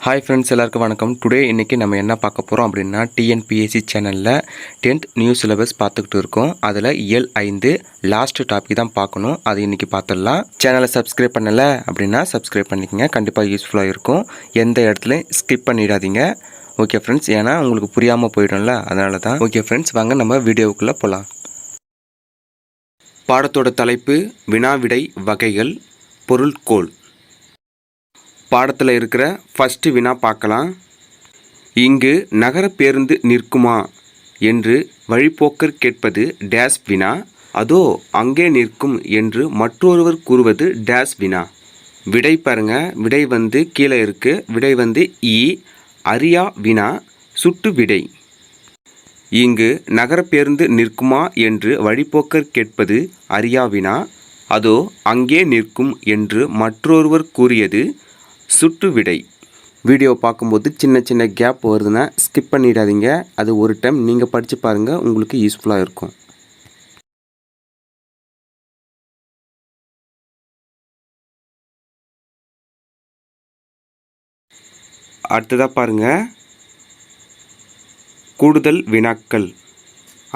Hi friends, எல்லாருக்கும் வணக்கம். Today இன்றைக்கி நம்ம என்ன பார்க்க போகிறோம் அப்படின்னா, டிஎன்பிஎஸ்சி சேனலில் 10th நியூ சிலபஸ் பார்த்துக்கிட்டு இருக்கோம். அதில் இயல் 5 லாஸ்ட் டாபிக் தான் பார்க்கணும். அது இன்றைக்கி பார்த்துடலாம். சேனலை சப்ஸ்கிரைப் பண்ணலை அப்படின்னா சப்ஸ்கிரைப் பண்ணிக்கங்க. கண்டிப்பாக யூஸ்ஃபுல்லாக இருக்கும். எந்த இடத்துலையும் ஸ்கிப் பண்ணிடாதீங்க. ஓகே ஃப்ரெண்ட்ஸ், ஏன்னா உங்களுக்கு புரியாமல் போயிடும்ல, அதனால தான். ஓகே ஃப்ரெண்ட்ஸ், வாங்க நம்ம வீடியோவுக்குள்ளே போகலாம். பாடத்தோட தலைப்பு வினாவிடை வகைகள் பொருள்கோள். பாடத்தில் இருக்கிற ஃபஸ்ட்டு வினா பார்க்கலாம். இங்கு நகர பேருந்து நிற்குமா என்று வழிப்போக்கர் கேட்பது டேஸ் வினா. அதோ அங்கே நிற்கும் என்று மற்றொருவர் கூறுவது டேஸ் வினா. விடை பாருங்க. விடை கீழே இருக்கு. விடை இ. அறியா வினா சுட்டு விடை. இங்கு நகர பேருந்து நிற்குமா என்று வழிப்போக்கர் கேட்பது அறியா வினா. அதோ அங்கே நிற்கும் என்று மற்றொருவர் கூறியது சுட்டு விடை. வீடியோ பார்க்கும்போது சின்ன சின்ன கேப் வருதுன்னா ஸ்கிப் பண்ணிடாதீங்க. அது ஒரு டைம் நீங்கள் படித்து பாருங்கள், உங்களுக்கு யூஸ்ஃபுல்லாக இருக்கும். அடுத்ததாக பாருங்கள், கூடுதல் வினாக்கள்.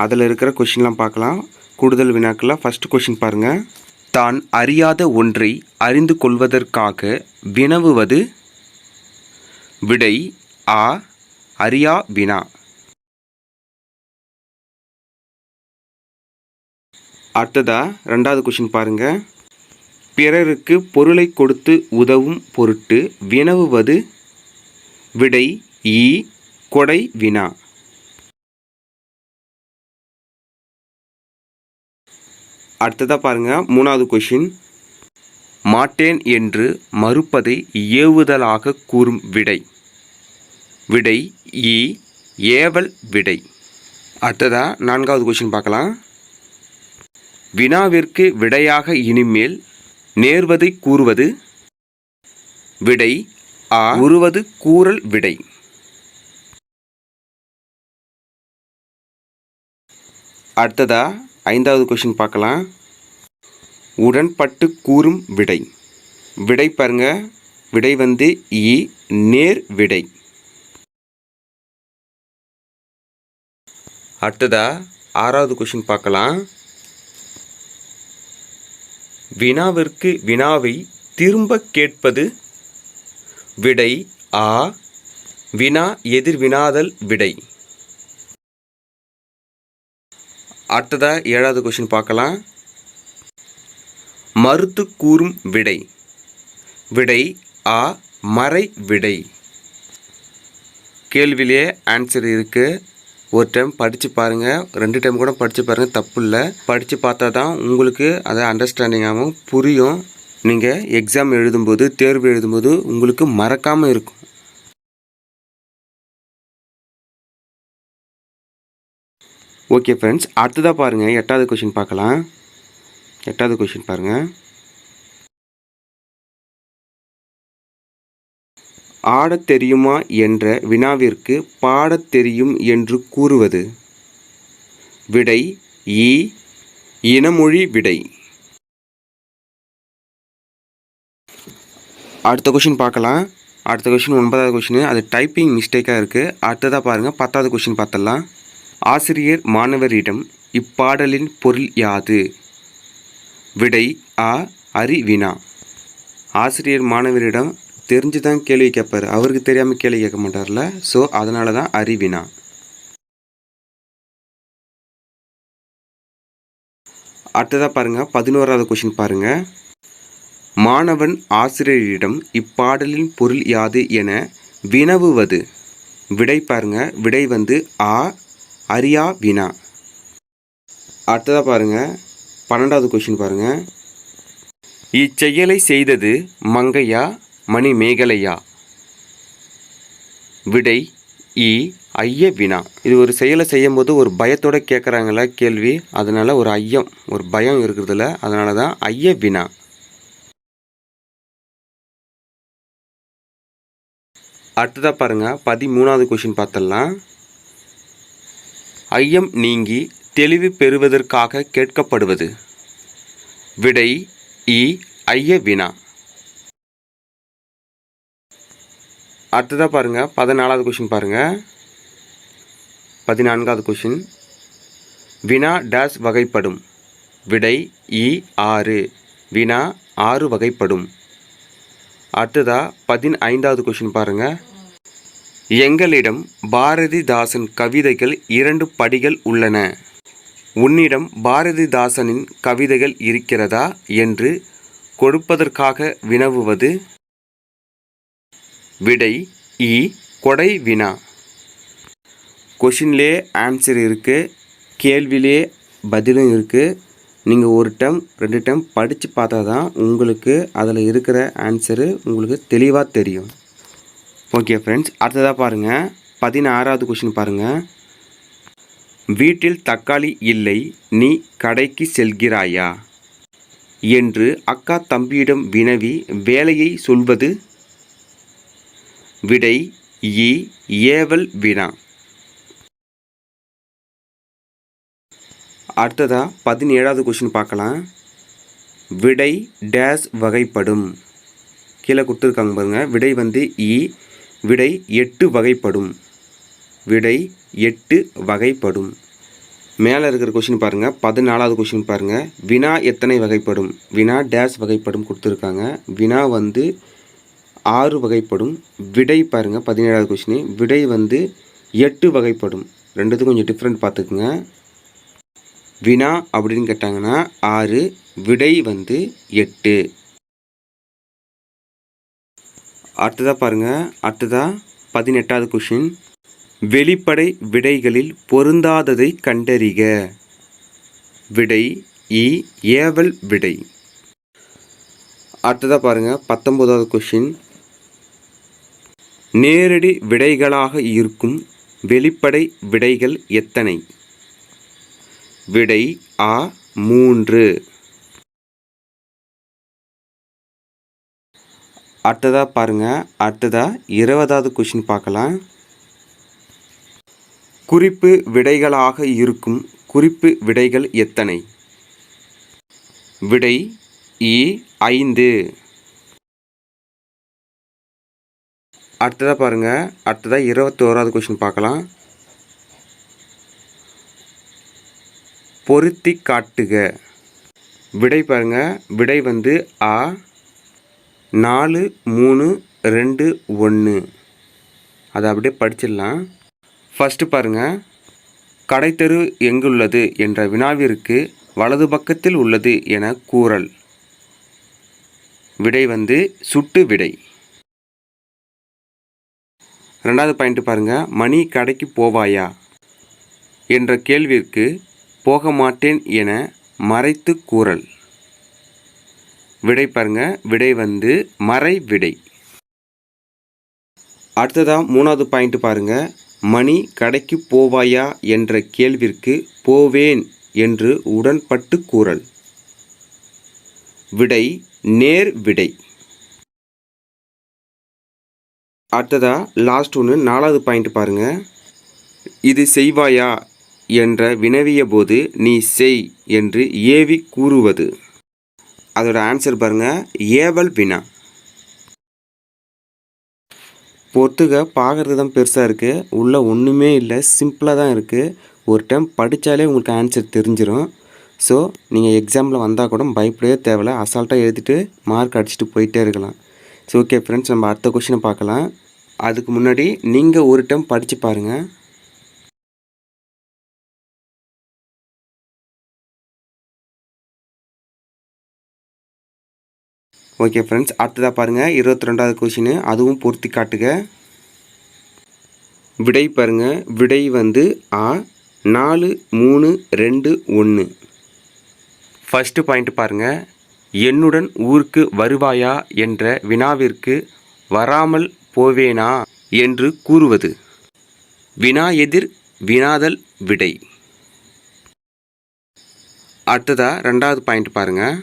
அதில் இருக்கிற கொஷின்லாம் பார்க்கலாம். கூடுதல் வினாக்களில் ஃபஸ்ட்டு கொஷின் பாருங்கள். தான் அறியாத ஒன்றை அறிந்து கொள்வதற்காக வினவுவது. விடை ஆ. அறியா வினா. அடுத்ததா ரெண்டாவது கொஷின் பாருங்க. பிறருக்கு பொருளை கொடுத்து உதவும் பொருட்டு வினவுவது. விடை ஈ. கொடை வினா. அடுத்ததா பாருங்க, மூணாவது கொஷின். மாட்டேன் என்று மறுப்பதை ஏவுதலாக கூறும் விடை. விடை ஈ. ஏவல் விடை. அடுத்ததா நான்காவது கொஷின் பார்க்கலாம். வினாவிற்கு விடையாக இனிமேல் நேர்வதை கூறுவது. விடை ஆ. உருவது கூறல் விடை. அடுத்ததா ஐந்தாவது கொஷின் பார்க்கலாம். உடன்பட்டு கூறும் விடை. விடை பாருங்க. விடை இ. நேர் விடை. அடுத்ததா ஆறாவது கொஷின் பார்க்கலாம். வினாவிற்கு வினாவை திரும்ப கேட்பது. விடை ஆ. வினா எதிர் வினாதல் விடை. அடுத்ததா ஏழாவது கொஷின் பார்க்கலாம். மறுத்து கூறும் விடை. விடை ஆ. மறை விடை. கேள்வியிலே ஆன்சர் இருக்குது. ஒரு டைம் படித்து பாருங்கள், 2 டைம் கூட படித்து பாருங்கள், தப்பு இல்லை. படித்து பார்த்தா தான் உங்களுக்கு அதை அண்டர்ஸ்டாண்டிங்காகவும் புரியும். நீங்கள் எக்ஸாம் எழுதும்போது, தேர்வு எழுதும்போது உங்களுக்கு மறக்காமல் இருக்கும். ஓகே ஃப்ரெண்ட்ஸ், அடுத்ததாக பாருங்கள், எட்டாவது கொஷின் பார்க்கலாம். எட்டாவது கொஷின் பாருங்கள். ஆடத் தெரியுமா என்ற வினாவிற்கு பாடத் தெரியும் என்று கூறுவது. விடை ஈ. இனமொழி விடை. அடுத்த கொஷின் பார்க்கலாம். அடுத்த கொஷின் 9வது கொஷின். அது டைப்பிங் மிஸ்டேக்காக இருக்குது. அடுத்ததாக பாருங்கள், 10வது கொஷின் பார்த்துடலாம். ஆசிரியர் மாணவரிடம் இப்பாடலின் பொருள் யாது. விடை ஆ. அறிவினா. ஆசிரியர் மாணவரிடம் தெரிஞ்சு தான் கேள்வி கேட்பார், அவருக்கு தெரியாமல் கேள்வி கேட்க மாட்டார்ல. ஸோ அதனால தான் அறிவினா. அடுத்ததாக பாருங்கள், 11வது கொஷின் பாருங்கள். மாணவன் ஆசிரியரிடம் இப்பாடலின் பொருள் யாது என வினவுவது. விடை பாருங்கள். விடை ஆ. அறியா வினா. அடுத்ததாக பாருங்கள், 12வது கொஷின் பாருங்கள். இச்செயலை செய்தது மங்கையா மணிமேகலையா. விடை ஈ. ஐய வினா. இது ஒரு செயலை செய்யும் போது ஒரு பயத்தோடு கேட்குறாங்களா கேள்வி, அதனால் ஒரு ஐயம், ஒரு பயம் இருக்கிறதுல, அதனால தான் ஐய வினா. அடுத்ததாக பாருங்கள், 13வது கொஷின் பார்த்துடலாம். ஐயம் நீங்கி தெளிவு பெறுவதற்காக கேட்கப்படுவது. விடை இ. ஐய வினா. அடுத்ததாக பாருங்கள் 14வது கொஷின் பாருங்கள். 14வது கொஷின். வினா டேஸ் வகைப்படும். விடை இ 6. வினா 6 வகைப்படும். அடுத்ததாக 15வது கொஷின் பாருங்கள். எங்களிடம் பாரதிதாசன் கவிதைகள் 2 படிகள் உள்ளன. உன்னிடம் பாரதிதாசனின் கவிதைகள் இருக்கிறதா என்று கொடுப்பதற்காக வினவுவது. விடை இ கொடை வினா. கொஷின்லே ஆன்சர் இருக்குது, கேள்வியிலே பதிலும் இருக்குது. நீங்கள் ஒரு டைம் 2 டைம் படித்து பார்த்தா தான் உங்களுக்கு அதில் இருக்கிற ஆன்சரு உங்களுக்கு தெளிவாக தெரியும். ஓகே ஃப்ரெண்ட்ஸ், அடுத்ததாக பாருங்கள் 16வது கொஷின் பாருங்கள். வீட்டில் தக்காளி இல்லை, நீ கடைக்கு செல்கிறாயா என்று அக்கா தம்பியிடம் வினவி வேலையை சொல்வது. விடை இ ஏவல் வினா. அடுத்ததாக 17வது கொஷின் பார்க்கலாம். விடை டேஸ் வகைப்படும். கீழே கொடுத்துருக்காங்க பாருங்கள். விடை வந்து இ. விடை 8 வகைப்படும். விடை 8 வகைப்படும். மேலே இருக்கிற கொஷின் பாருங்கள். 14வது கொஷின் பாருங்கள். வினா எத்தனை வகைப்படும். வினா டேஸ் வகைப்படும் கொடுத்துருக்காங்க. வினா வந்து 6 வகைப்படும். விடை பாருங்கள் 17வது கொஷின். விடை வந்து 8 வகைப்படும். ரெண்டுத்துக்கும் கொஞ்சம் டிஃப்ரெண்ட் பார்த்துக்குங்க. வினா அப்படின்னு கேட்டாங்கன்னா 6, விடை வந்து 8. அடுத்ததாக பாருங்கள். அடுத்ததாக 18வது கொஷின். வெளிப்படை விடைகளில் பொருந்தாததை கண்டறிக. விடை இ ஏவல் விடை. அடுத்ததாக பாருங்கள் 19வது கொஷின். நேரடி விடைகளாக இருக்கும் வெளிப்படை விடைகள் எத்தனை. விடை ஆ 3. அடுத்ததாக பாருங்கள். அடுத்ததாக 20வது கொஷின் பார்க்கலாம். குறிப்பு விடைகளாக இருக்கும் குறிப்பு விடைகள் எத்தனை. விடை இ 5. அடுத்ததாக பாருங்கள். அடுத்ததாக 21வது கொஷின் பார்க்கலாம். பொருத்தி காட்டுக. விடை பாருங்கள். விடை வந்து ஆ 4, 3, 2, 1. அதை அப்படியே படிச்சிடலாம். ஃபஸ்ட்டு பாருங்கள். கடைத்தெரு எங்குள்ளது என்ற வினாவிற்கு வலது பக்கத்தில் உள்ளது என கூறல். விடை வந்து சுட்டு விடை. 2வது பாயிண்ட் பாருங்கள். மணி கடைக்கு போவாயா என்ற கேள்விற்கு போக மாட்டேன் என மறைத்து கூறல். விடை பாருங்க. விடை வந்து மறை விடை. அடுத்ததாக 3வது பாயிண்ட் பாருங்க. மணி கடைக்கு போவாயா என்ற கேள்விற்கு போவேன் என்று உடன்பட்டு கூறல். விடை நேர் விடை. அடுத்ததா லாஸ்ட் ஒன்று 4வது பாயிண்ட் பாருங்க. இது செய்வாயா என்ற வினவிய போது நீ செய் என்று ஏவி கூறுவது. அதோட ஆன்சர் பாருங்க ஏவல் வினா. பொறுத்துக பார்க்குறது தான் பெருசாக இருக்குது, உள்ளே ஒன்றுமே இல்லை, சிம்பிளாக தான் இருக்குது. ஒரு டைம் படித்தாலே உங்களுக்கு ஆன்சர் தெரிஞ்சிடும். ஸோ நீங்கள் எக்ஸாமில் வந்தால் கூட பயப்படவே தேவையில்லை, அசால்ட்டாக எழுதிட்டு மார்க் அடிச்சுட்டு போயிட்டே இருக்கலாம். ஸோ ஓகே ஃப்ரெண்ட்ஸ், நம்ம அடுத்த கொஷினை பார்க்கலாம். அதுக்கு முன்னாடி நீங்கள் ஒரு டைம் படித்து பாருங்கள். ஓகே ஃப்ரெண்ட்ஸ், அடுத்ததாக பாருங்கள் 22வது கொஷின், அதுவும் பொருத்தி காட்டுக. விடை பாருங்கள். விடை வந்து ஆ 4, 3, 2, 1. ஃபஸ்ட்டு பாயிண்ட் பாருங்கள். என்னுடன் ஊருக்கு வருவாயா என்ற வினாவிற்கு வராமல் போவேனா என்று கூறுவது. வினா எதிர் வினாதல் விடை. அடுத்ததாக 2வது பாயிண்ட் பாருங்கள்.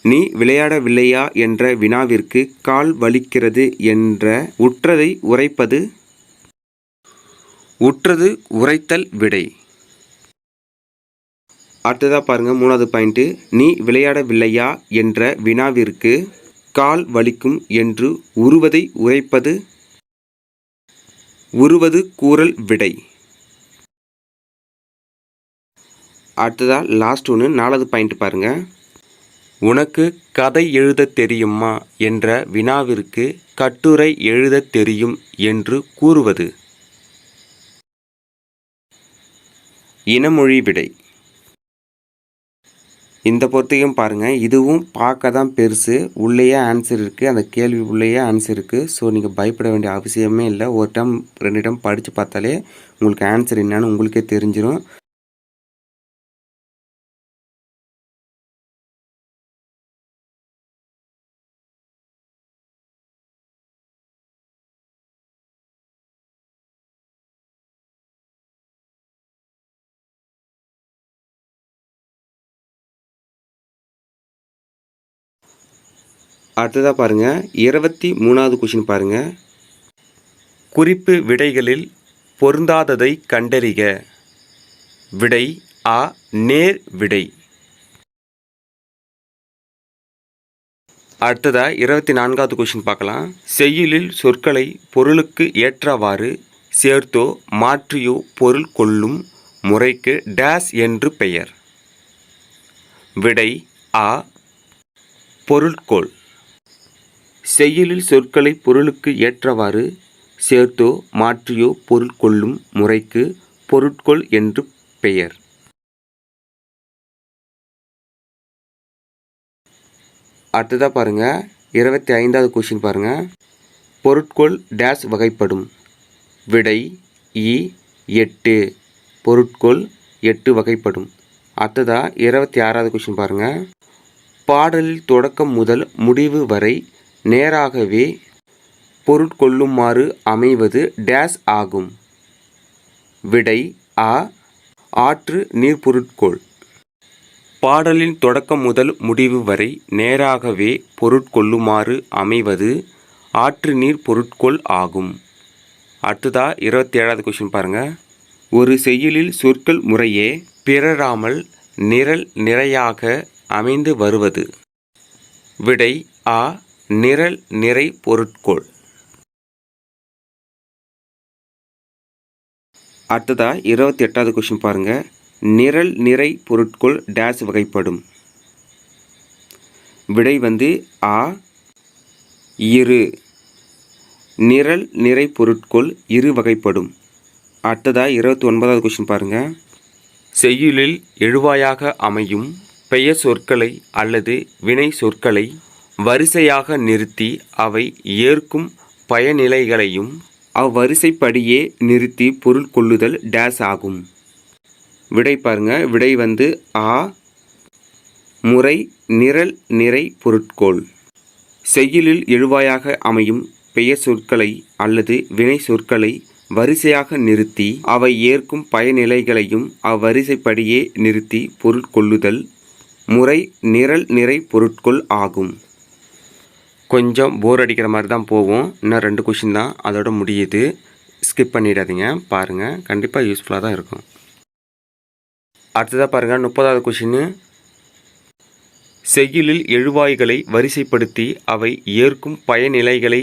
நீ விளையாடவில்லையா என்ற வினாவிற்கு கால் வலிக்கிறது என்ற உற்றதை உரைப்பது. உற்றது உரைத்தல் விடை. அடுத்ததாக பாருங்கள் 3வது பாயிண்ட்டு. நீ விளையாடவில்லையா என்ற வினாவிற்கு கால் வலிக்கும் என்று உருவதை உரைப்பது. உருவது கூறல் விடை. அடுத்ததா லாஸ்ட் ஒன்று 4வது பாயிண்ட் பாருங்க. உனக்கு கதை எழுத தெரியுமா என்ற வினாவிற்கு கட்டுரை எழுத தெரியும் என்று கூறுவது. இனமொழி விடை. இந்த பொறுத்தையும் பாருங்கள், இதுவும் பார்க்க தான் பெருசு, உள்ளேயே ஆன்சர் இருக்குது, அந்த கேள்வி உள்ளேயே ஆன்சர் இருக்குது. ஸோ நீங்கள் பயப்பட வேண்டிய அவசியமே இல்லை. ஒரு டைம் 2 டைம் படித்து பார்த்தாலே உங்களுக்கு ஆன்சர் என்னன்னு உங்களுக்கே தெரிஞ்சிடும். அடுத்ததாக பாருங்கள், 23வது கொஷின் பாருங்கள். குறிப்பு விடைகளில் பொருந்தாததை கண்டறிக. விடை ஆ நேர் விடை. அடுத்ததாக 24வது கொஷின் பார்க்கலாம். செய்யுளில் சொற்களை பொருளுக்கு ஏற்றவாறு சேர்த்தோ மாற்றியோ பொருள் கொள்ளும் முறைக்கு டேஸ் என்று பெயர். விடை ஆ பொருட்கோள். செய்யுளில் சொற்களை பொருளுக்கு ஏற்றவாறு சேர்த்தோ மாற்றியோ பொருள் கொள்ளும் முறைக்கு பொருட்கோள் என்று பெயர். அடுத்ததாக பாருங்க, 25வது கொஷின் பாருங்க. பொருட்கோள் டேஸ் வகைப்படும். விடை இ 8. பொருட்கோள் 8 வகைப்படும். அடுத்ததாக 26வது கொஷின் பாருங்க. பாடலில் தொடக்கம் முதல் முடிவு வரை நேராகவே பொருட்கொள்ளுமாறு அமைவது டேஸ் ஆகும். விடை ஆ ஆற்று நீர் பொருட்கோள். பாடலின் தொடக்கம் முதல் முடிவு வரை நேராகவே பொருட்கொள்ளுமாறு அமைவது ஆற்று நீர் பொருட்கோள் ஆகும். அடுத்ததா 27வது கொஷின் பாருங்க. ஒரு செய்யுளில் சொற்கள் முறையே பிறராமல் நிரல் நிறையாக அமைந்து வருவது. விடை ஆ நிரல் நிறை பொருட்கோள். அடுத்ததா 28வது கொஷின் பாருங்க. நிரல் நிறை பொருட்கோள் டேஸ் வகைப்படும். விடை ஆ இரு. நிரல் நிறை பொருட்கோள் இரு வகைப்படும். அடுத்ததா 29வது கொஷின் பாருங்க. செய்யுளில் எழுவாயாக அமையும் பெயர் சொற்களை அல்லது வினை சொற்களை வரிசையாக நிறுத்தி அவை ஏற்கும் பயனிலைகளையும் அவ்வரிசைப்படியே நிறுத்தி பொருள் கொள்ளுதல் டேஸ் ஆகும். விடை பாருங்க. விடை ஆ முறை நிரல் நிறை பொருட்கோள். செய்யுளில் எழுவாயாக அமையும் பெயர் சொற்களை அல்லது வினை சொற்களை வரிசையாக நிறுத்தி அவை ஏற்கும் பயனிலைகளையும் அவ்வரிசைப்படியே நிறுத்தி பொருள் கொள்ளுதல் முறை நிரல் நிறை பொருட்கோள் ஆகும். கொஞ்சம் போர் அடிக்கிற மாதிரி தான் போகும். இன்னும் 2 கொஷின் தான், அதோட முடியுது. ஸ்கிப் பண்ணிடாதீங்க, பாருங்கள், கண்டிப்பாக யூஸ்ஃபுல்லாக தான் இருக்கும். அடுத்ததாக பாருங்கள், 30வது கொஷின். செய்யுளில் எழுவாய்களை வரிசைப்படுத்தி அவை ஏற்கும் பயனிலைகளை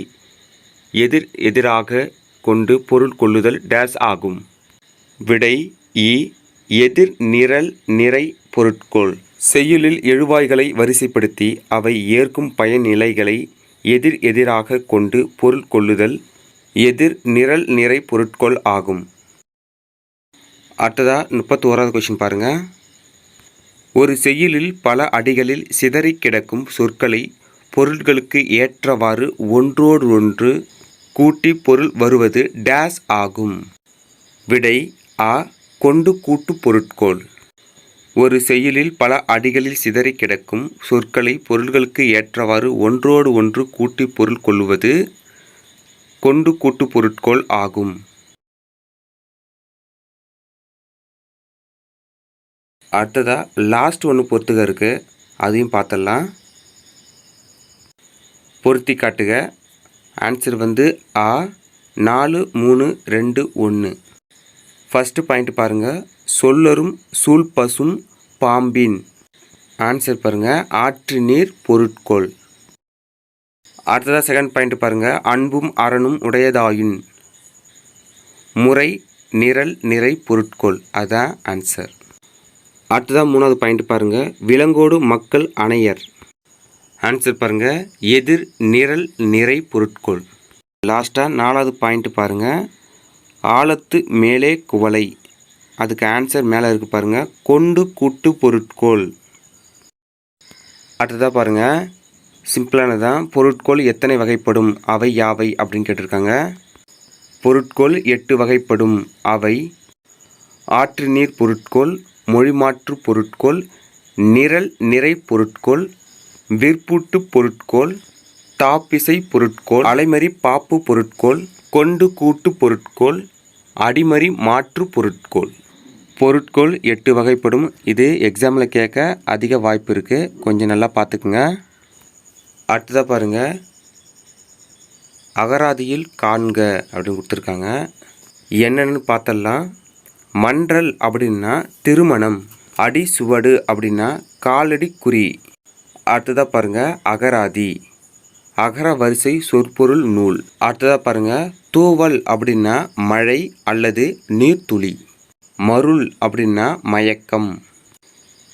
எதிராக கொண்டு பொருள் கொள்ளுதல் டேஸ் ஆகும். விடை இ எதிர் நிரல் நிறை பொருட்கோள். செய்யுளில் எழுவாய்களை வரிசைப்படுத்தி அவை ஏற்கும் பயனிலைகளை எதிராக கொண்டு பொருள் கொள்ளுதல் எதிர் நிரல் நிறை பொருட்கோள் ஆகும். அடுத்ததா 31வது கொஷின் பாருங்க. ஒரு செய்யுளில் பல அடிகளில் சிதறி கிடக்கும் சொற்களை பொருட்களுக்கு ஏற்றவாறு ஒன்றோடு ஒன்று கூட்டி பொருள் வருவது டேஸ் ஆகும். விடை ஆ கொண்டு கூட்டு பொருட்கோள். ஒரு செய்யுளில் பல அடிகளில் சிதறி கிடக்கும் சொற்களை பொருள்களுக்கு ஏற்றவாறு ஒன்றோடு ஒன்று கூட்டி பொருள் கொள்ளுவது கொண்டு கூட்டு பொருட்கோள் ஆகும். அடுத்ததா லாஸ்ட் ஒன்று பொறுத்துக இருக்கு, அதையும் பார்த்துடலாம். பொருத்தி காட்டுக. ஆன்சர் ஆ 4 3 2 1. ஃபஸ்ட்டு பாயிண்ட் பாருங்கள். சொல்லரும் சூழ் பசும் பாம்பின். ஆன்சர் பாருங்கள், ஆற்று நீர் பொருட்கோள். அடுத்ததாக செகண்ட் பாயிண்ட் பாருங்கள். அன்பும் அரணும் உடையதாயின். முறை, நிரல், நிறை, பொருட்கோள். அதான் ஆன்சர். அடுத்ததான் 3வது பாயிண்ட் பாருங்கள். விலங்கோடு மக்கள் அணையர். ஆன்சர் பாருங்கள். எதிர், நிரல், நிறை, பொருட்கோள். லாஸ்ட்டாக 4வது பாயிண்ட் பாருங்கள். ஆழத்து மேலே குவளை. அதுக்கு ஆன்சர் மேலே இருக்குது பாருங்கள். கொண்டு கூட்டு பொருட்கோள். அடுத்ததாக பாருங்கள். சிம்பிளானதான். பொருட்கோள் எத்தனை வகைப்படும்? அவை யாவை அப்படின்னு கேட்டிருக்காங்க. பொருட்கோள் 8 வகைப்படும். அவை ஆற்று நீர் பொருட்கோள், மொழிமாற்று பொருட்கோள், நிரல் நிறை பொருட்கோள், விற்பூட்டு பொருட்கோள், தாப்பிசை பொருட்கோள், அலைமறி பாப்பு பொருட்கோள், கொண்டு கூட்டு பொருட்கோள், அடிமறி மாற்று பொருட்கோள். பொருட்கோள் 8 வகைப்படும். இது எக்ஸாமில் கேட்க அதிக வாய்ப்பு இருக்குது. கொஞ்சம் நல்லா பார்த்துக்குங்க. அடுத்ததாக பாருங்கள். அகராதியில் காண்க அப்படின்னு கொடுத்துருக்காங்க. என்னென்னு பார்த்தலாம். மன்றல் அப்படின்னா திருமணம். அடி சுவடு அப்படின்னா காலடி குறி. அடுத்ததாக பாருங்கள். அகராதி அகர வரிசை சொற்பொருள் நூல். அடுத்ததாக பாருங்கள். தூவல் அப்படின்னா மழை அல்லது நீர்த்துளி. மருள் அப்படின்னா மயக்கம்.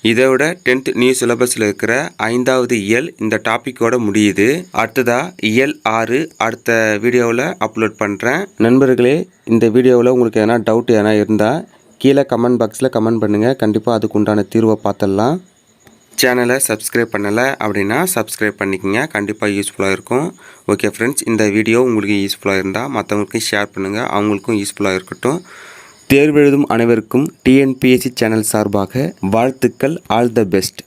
இதோட 10th நியூ சிலபஸில் இருக்கிற 5வது இயல் இந்த டாப்பிக்கோட முடியுது. அடுத்ததாக இயல் 6 அடுத்த வீடியோவில் அப்லோட் பண்ணுறேன். நண்பர்களே, இந்த வீடியோவில் உங்களுக்கு எதனா டவுட் எதனா இருந்தால் கீழே கமெண்ட் பாக்ஸில் கமெண்ட் பண்ணுங்கள். கண்டிப்பாக அதுக்கு உண்டான தீர்வை பார்த்துடலாம். சேனலை சப்ஸ்கிரைப் பண்ணலை அப்படின்னா சப்ஸ்கிரைப் பண்ணிக்கோங்க. கண்டிப்பாக யூஸ்ஃபுல்லாக இருக்கும். ஓகே ஃப்ரெண்ட்ஸ், இந்த வீடியோ உங்களுக்கு யூஸ்ஃபுல்லாக இருந்தால் மற்றவங்களுக்கும் ஷேர் பண்ணுங்கள். அவங்களுக்கும் யூஸ்ஃபுல்லாக இருக்கட்டும். தேர்வெழுதும் அனைவருக்கும் டிஎன்பிஎஸ்சி சேனல் சார்பாக வாழ்த்துக்கள். All the best.